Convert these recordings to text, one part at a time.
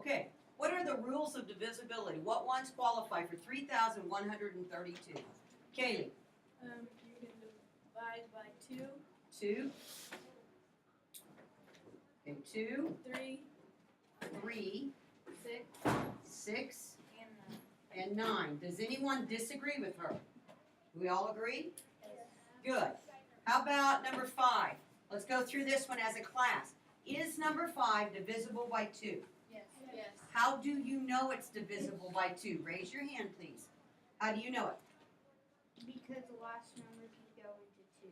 Okay, what are the rules of divisibility? What ones qualify for 3,132? Kaylee? You can divide by 2, 2. Okay, 2, 3, 3, 6, 6, and 9. and 9. Does anyone disagree with her? Do we all agree? Good. How about number 5? Let's go through this one as a class. Is number 5 divisible by 2? Yes. Yes. How do you know it's divisible by 2? Raise your hand, please. How do you know it? Because the last number can go into 2.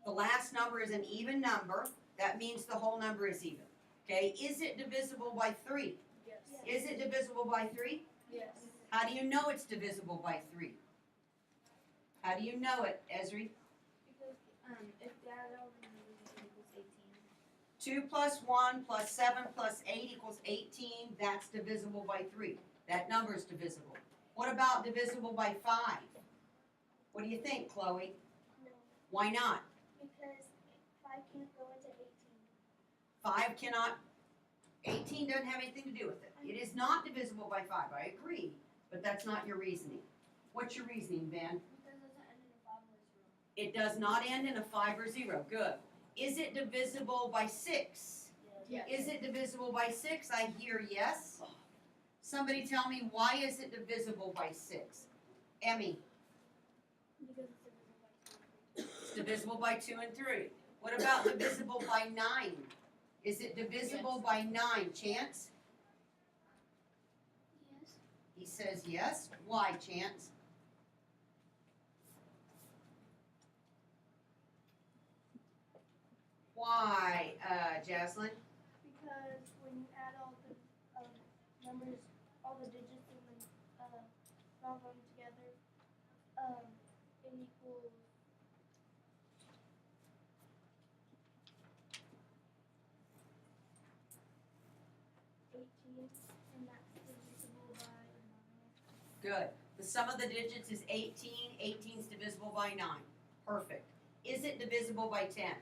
The last number is an even number. That means the whole number is even. Okay, is it divisible by 3? Yes. Is it divisible by 3? Yes. How do you know it's divisible by 3? How do you know it, Esri? Because if you add all the numbers, it equals 18. 2 plus 1 plus 7 plus 8 equals 18. That's divisible by 3. That number is divisible. What about divisible by 5? What do you think, Chloe? No, Why not? because 5 can't go into 18. 5 cannot, 18 doesn't have anything to do with it. It is not divisible by 5. I agree, but that's not your reasoning. What's your reasoning, Ben? Because it doesn't end in a 5 or 0. It does not end in a 5 or 0. Good. Is it divisible by 6? Yes. Is it divisible by 6? I hear yes. Somebody tell me, why is it divisible by 6? Emmy? Because it's divisible by 2 and 3. It's divisible by 2 and 3. What about divisible by 9? Is it divisible by 9? Chance? Yes. He says yes. Why, Chance? Why, Jaslyn? Because when you add all the numbers, all the digits, and then all of them together, it equals 18, and that's divisible by 9. Good. The sum of the digits is 18. 18 is divisible by 9. Perfect. Is it divisible by 10?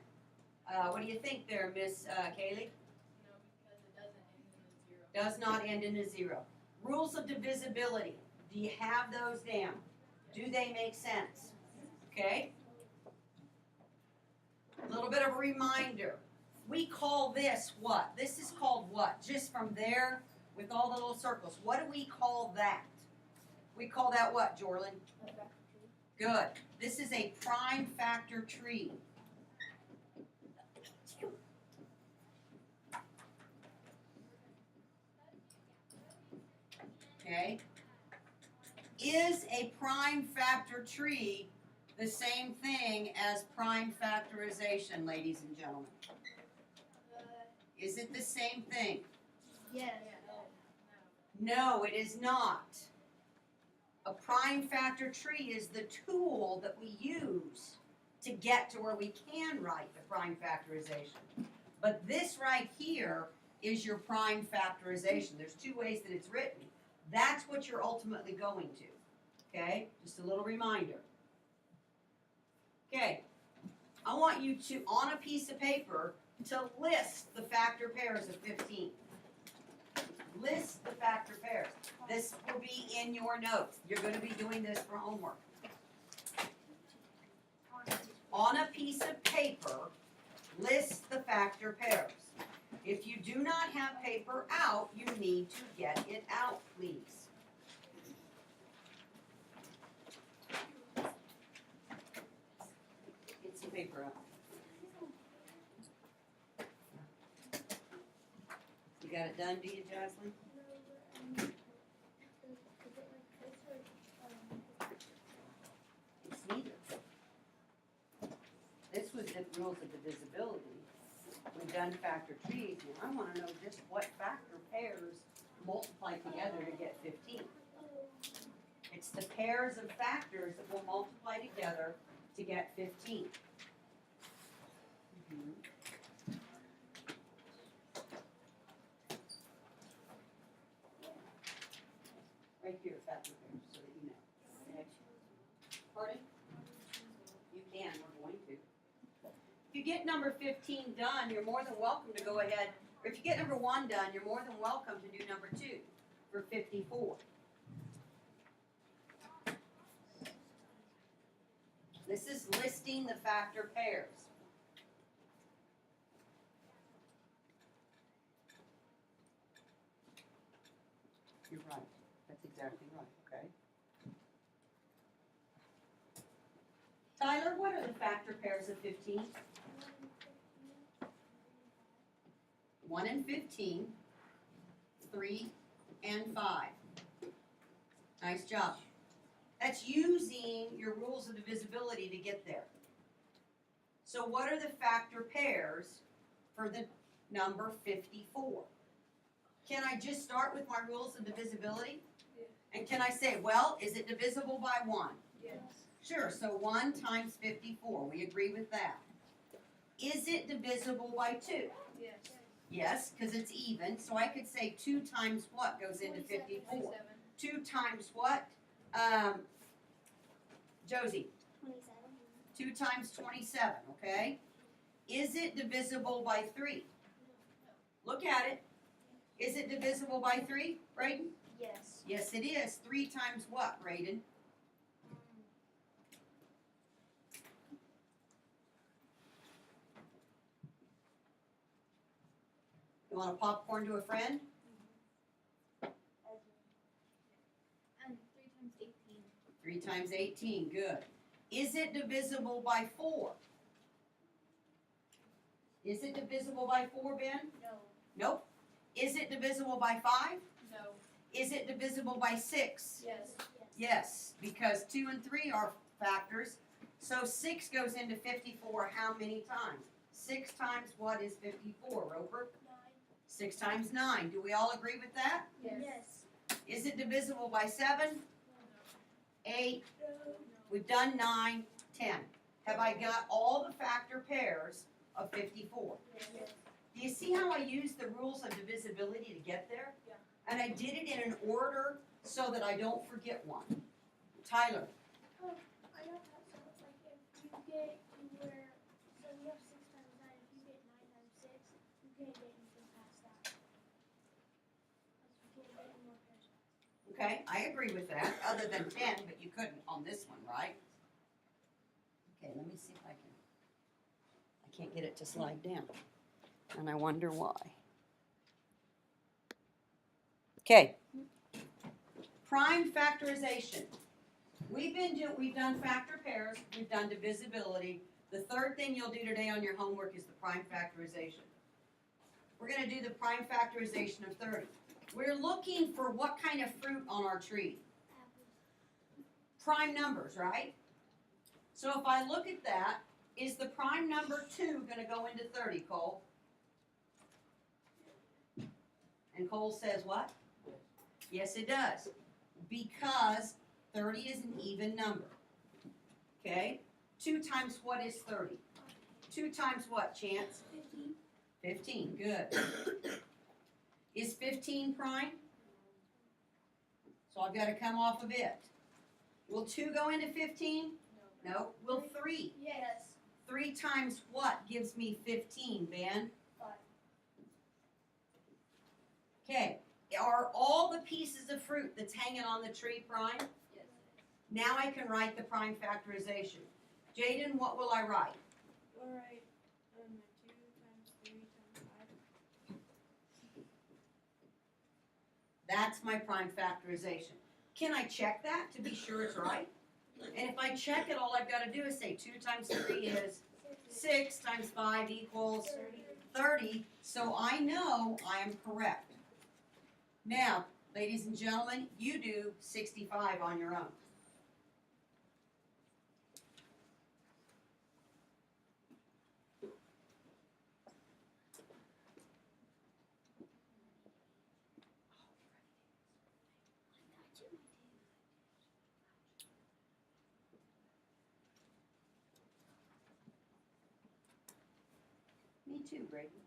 What do you think there, Miss Kaylee? No, because it doesn't end in a 0. Does not end in a 0. Rules of divisibility. Do you have those down? Do they make sense? Okay. A little bit of a reminder. We call this what? This is called what? Just from there with all the little circles. What do we call that? We call that what, Jorlyn? Good. This is a prime factor tree. Okay. Is a prime factor tree the same thing as prime factorization, ladies and gentlemen? Is it the same thing? Yes. No, it is not. A prime factor tree is the tool that we use to get to where we can write the prime factorization. But this right here is your prime factorization. There's 2 ways that it's written. That's what you're ultimately going to. Okay? Just a little reminder. Okay. I want you to, on a piece of paper, to list the factor pairs of 15. List the factor pairs. This will be in your notes. You're going to be doing this for homework. On a piece of paper, list the factor pairs. If you do not have paper out, you need to get it out, please. Get some paper out. You got it done, do you, Jocelyn? It's neither. This was the rules of divisibility. We've done factor trees, and I want to know just what factor pairs multiply together to get 15. It's the pairs of factors that will multiply together to get 15. Right here, factor pairs, so that you know. Okay. Pardon? You can, we're going to. If you get number 15 done, you're more than welcome to go ahead If you get number 1 done, you're more than welcome to do number 2 for 54. This is listing the factor pairs. You're right. That's exactly right, okay? Tyler, what are the factor pairs of 15? 1 and 15, 3 and 5. Nice job. That's using your rules of divisibility to get there. So what are the factor pairs for the number 54? Can I just start with my rules of divisibility? And can I say, well, is it divisible by 1? Yes. Sure, so 1 times 54, we agree with that. Is it divisible by 2? Yes. Yes, because it's even, so I could say 2 times what goes into 54? 27. 2 times what? Josie, 27. 2 times 27, okay? Is it divisible by 3? Look at it. Is it divisible by 3, Braden? Yes. Yes, it is. 3 times what, Braden? You want a popcorn to a friend? And 3 times 18. 3 times 18, good. Is it divisible by 4? Is it divisible by 4, Ben? No. Nope. Is it divisible by 5? No. Is it divisible by 6? Yes. Yes, because 2 and 3 are factors. So 6 goes into 54 how many times? 6 times what is 54, Roper? 9. 6 times 9. Do we all agree with that? Yes. Is it divisible by 7? 8. No. We've done 9, 10. Have I got all the factor pairs of 54? Yes. Do you see how I used the rules of divisibility to get there? Yeah. And I did it in an order so that I don't forget one. Tyler, Oh, I got that. So, like, if you get to where, so we have 6 times 9. If you get 9 times 6, you can't get anything past that. You can't get any more pairs. okay, I agree with that, other than 10, but you couldn't on this one, right? Okay, let me see if I can't get it to slide down. And I wonder why. Okay. Prime factorization. We've done factor pairs, we've done divisibility. The third thing you'll do today on your homework is the prime factorization. We're gonna do the prime factorization of 30. We're looking for what kind of fruit on our tree? Prime numbers, right? So if I look at that, is the prime number 2 gonna go into 30, Cole? And Cole says what? Yes, it does. Because 30 is an even number. Okay? 2 times what is 30? 2 times what, Chance? 15. 15, good. Is 15 prime? So I've got to come off of it. Will 2 go into 15? No. Will 3? Yes. 3 times what gives me 15, Ben? 5. Okay. Are all the pieces of fruit that's hanging on the tree prime? Yes. Now I can write the prime factorization. Jaden, what will I write? All right. 2 times 3 times 5. That's my prime factorization. Can I check that to be sure it's right? And if I check it, all I've got to do is say 2 times 3 is 6 times 5 equals 30. So I know I am correct. Now, ladies and gentlemen, you do 65 on your own. Me too, Brayden.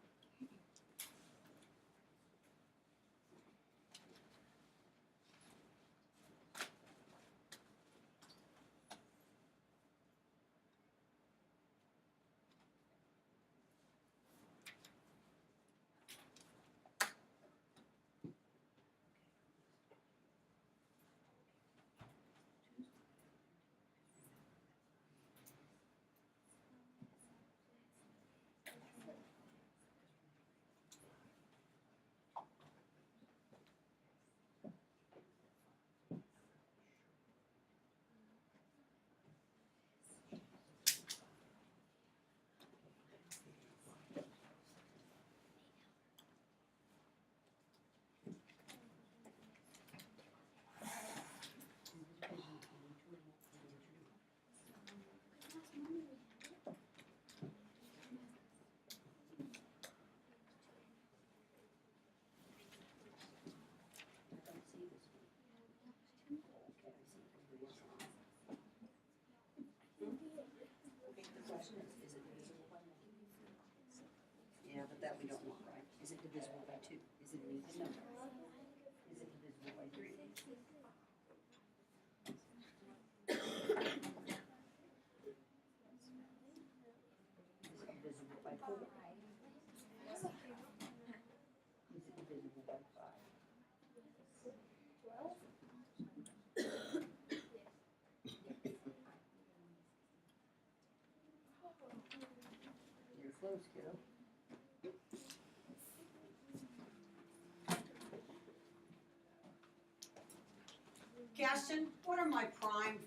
Gaston, what are my prime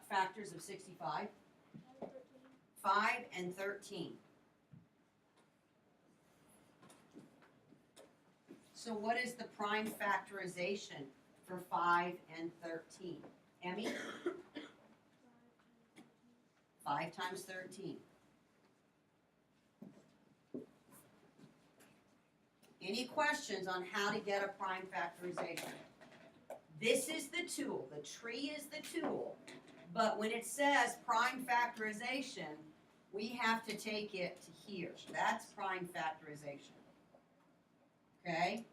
factors of 65? 13. 5 and 13. So what is the prime factorization for 5 and 13? Emmy? 5 times 13. Any questions on how to get a prime factorization? This is the tool. The tree is the tool. But when it says prime factorization, we have to take it to here. That's prime factorization. Okay?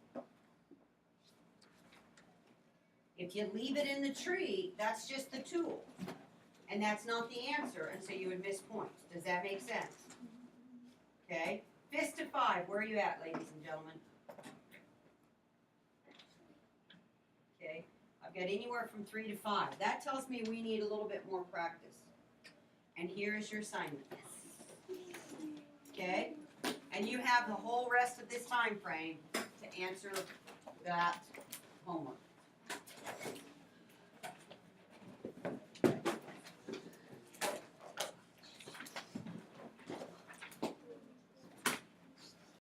If you leave it in the tree, that's just the tool. And that's not the answer, and so you would miss points. Does that make sense? Okay? Fist to 5, where are you at, ladies and gentlemen? Okay, I've got anywhere from 3 to 5. That tells me we need a little bit more practice. And here is your assignment. Okay? And you have the whole rest of this time frame to answer that homework.